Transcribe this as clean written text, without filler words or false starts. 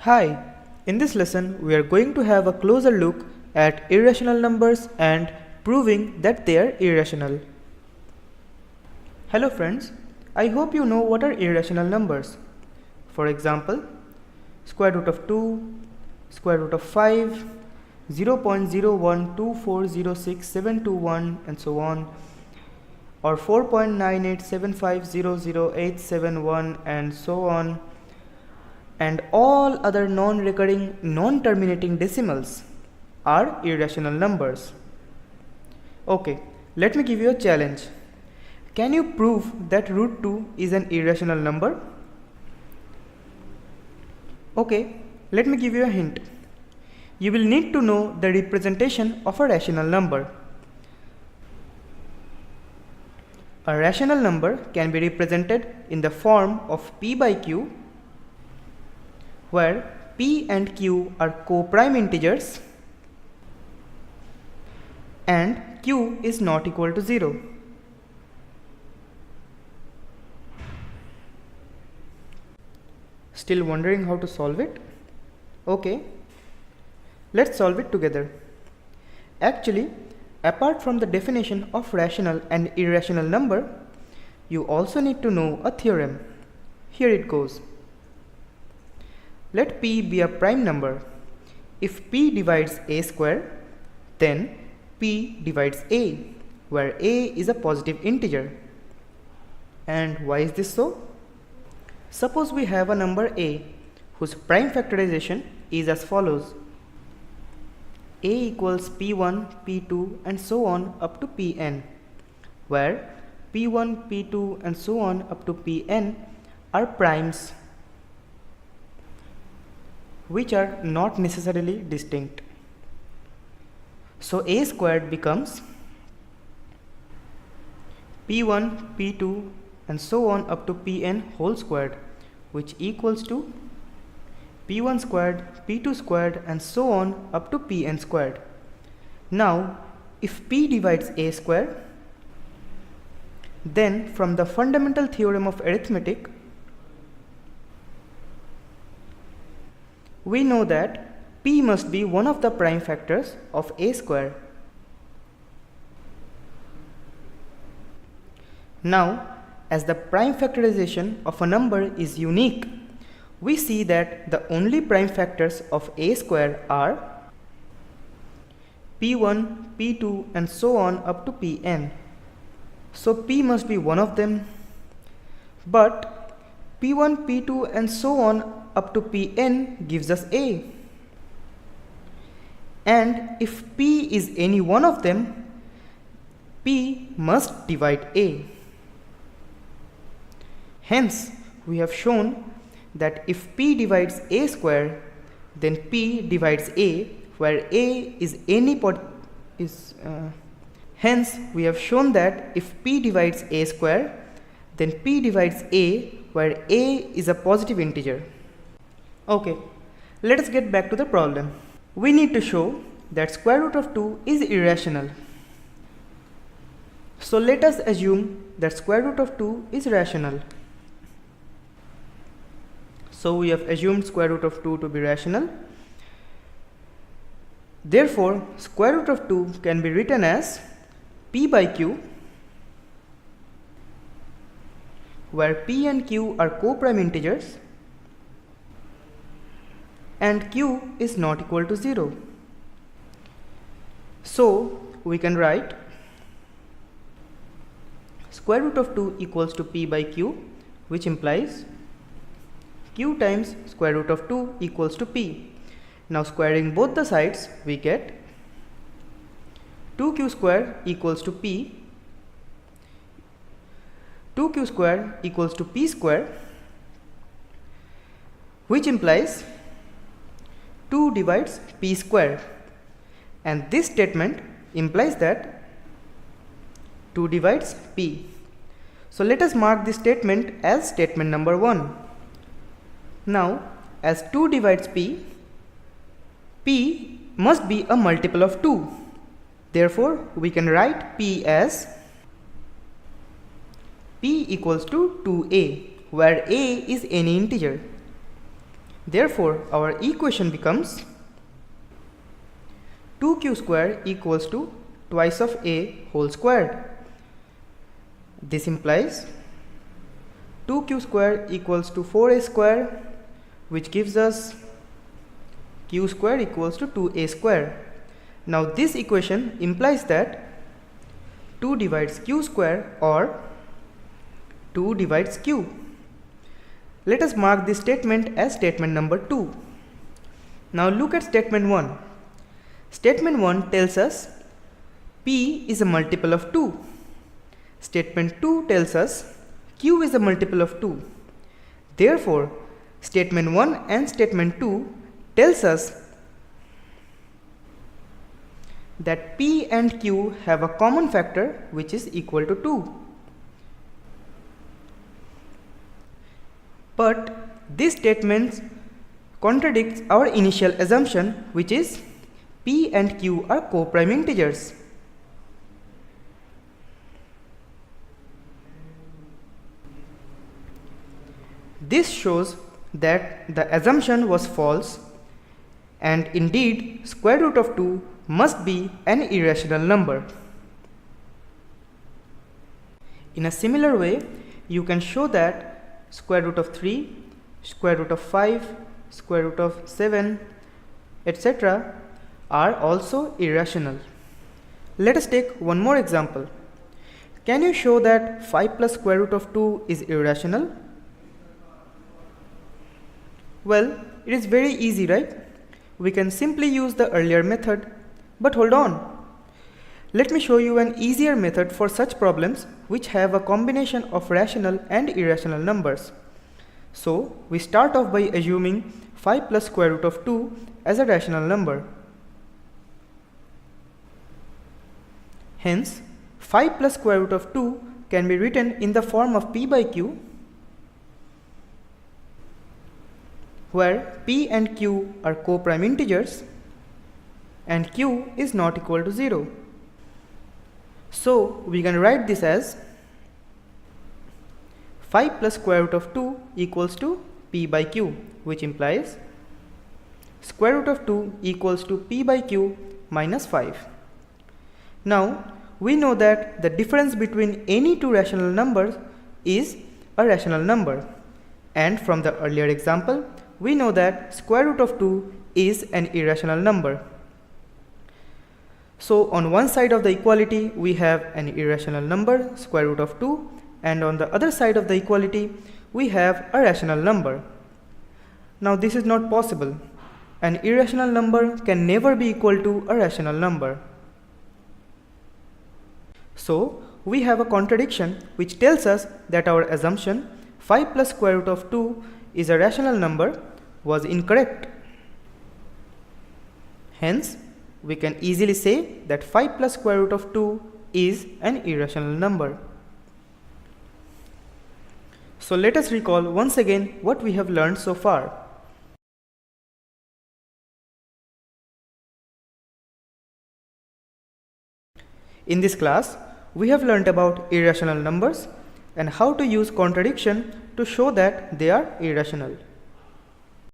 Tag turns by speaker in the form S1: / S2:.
S1: Hi, in this lesson we are going to have a closer look at irrational numbers and proving that they are irrational. Hello friends, I hope you know what are irrational numbers. For example, square root of 2, square root of 5, 0.01240671 and so on, or 4.9875000871 and so on, and all other non-recurring, non-terminating decimals are irrational numbers. Okay, let me give you a challenge. Can you prove that root 2 is an irrational number? Okay, let me give you a hint. You will need to know the representation of a rational number. A rational number can be represented in the form of p by q, where p and q are co-prime integers and q is not equal to 0. Still wondering how to solve it? Okay, let's solve it together. Actually, apart from the definition of rational and irrational number, you also need to know a theorem. Here it goes. Let p be a prime number. If p divides a square, then p divides a, where a is a positive integer. And why is this so? Suppose we have a number a whose prime factorization is as follows. A equals p1, p2 and so on up to pn, where p1, p2 and so on up to pn are primes which are not necessarily distinct. So a squared becomes p1, p2 and so on up to pn whole squared, which equals to p1 squared, p2 squared and so on up to pn squared. Now, if p divides a square, then from the fundamental theorem of arithmetic, we know that p must be one of the prime factors of a square. Now, as the prime factorization of a number is unique, we see that the only prime factors of a square are p1, p2 and so on up to pn. So p must be one of them, but p1, p2 and so on up to pn gives us a. And if p is any one of them, p must divide a. Hence, we have shown that if p divides a square, then p divides a, where a is any hence we have shown that if p divides a square, then p divides a, where a is a positive integer. Okay, let us get back to the problem. We need to show that square root of 2 is irrational. So let us assume that square root of 2 is rational. So we have assumed square root of 2 to be rational. Therefore, square root of 2 can be written as p by q, where p and q are co-prime integers and q is not equal to 0. So we can write square root of 2 equals to p by q, which implies q times square root of 2 equals to p. Now squaring both the sides, we get 2q square equals to p, 2q square equals to p square, which implies 2 divides p square, and this statement implies that 2 divides p. So let us mark this statement as statement number 1. Now, as 2 divides p, p must be a multiple of 2. Therefore, we can write p as p equals to 2a, where a is any integer. Therefore, our equation becomes 2q square equals to twice of a whole squared. This implies 2q square equals to 4a square, which gives us q square equals to 2a square. Now this equation implies that 2 divides q square or 2 divides q. Let us mark this statement as statement number 2. Now look at statement 1. Statement 1 tells us p is a multiple of 2. Statement 2 tells us q is a multiple of 2. Therefore, statement 1 and statement 2 tells us that p and q have a common factor which is equal to 2. But this statement contradicts our initial assumption, which is p and q are co-prime integers. This shows that the assumption was false, and indeed square root of 2 must be an irrational number. In a similar way, you can show that square root of 3, square root of 5, square root of 7, etc. are also irrational. Let us take one more example. Can you show that 5 plus square root of 2 is irrational? Well, it is very easy, right? We can simply use the earlier method. But hold on. Let me show you an easier method for such problems which have a combination of rational and irrational numbers. So, we start off by assuming 5 plus square root of 2 as a rational number. Hence, 5 plus square root of 2 can be written in the form of p by q, where p and q are co-prime integers and q is not equal to 0. So we can write this as 5 plus square root of 2 equals to p by q, which implies square root of 2 equals to p by q minus 5. Now we know that the difference between any two rational numbers is a rational number, and from the earlier example we know that square root of 2 is an irrational number. So on one side of the equality we have an irrational number, square root of 2, and on the other side of the equality we have a rational number. Now this is not possible. An irrational number can never be equal to a rational number. So we have a contradiction which tells us that our assumption 5 plus square root of 2 is a rational number was incorrect. Hence, we can easily say that 5 plus square root of 2 is an irrational number. So let us recall once again what we have learned so far. In this class, we have learned about irrational numbers and how to use contradiction to show that they are irrational.